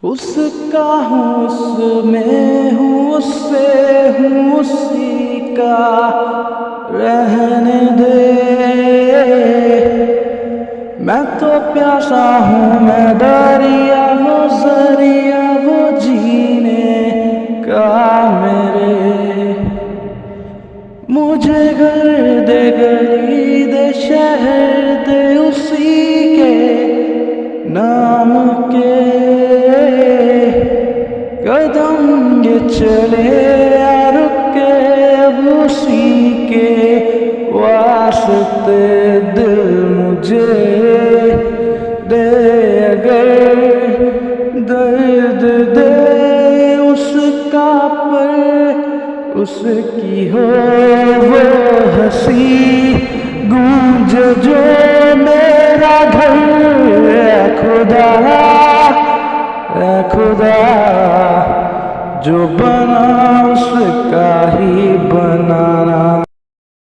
उसका हूँ उसमें हूँ उससे हूँ उसी का रहने दे। मैं तो प्यासा हूँ मैं दरिया वो जरिया वो जीने का मेरे। मुझे घर दे गली दे शहर दे उसी के नाम के। कदम ये चले या रुके अब उसी के वास्ते दिल मुझे दे। अगर दर्द दे उसका पर उसकी हो वो हंसी गूंज जो मेरा घर। खुदा जो बना उसका ही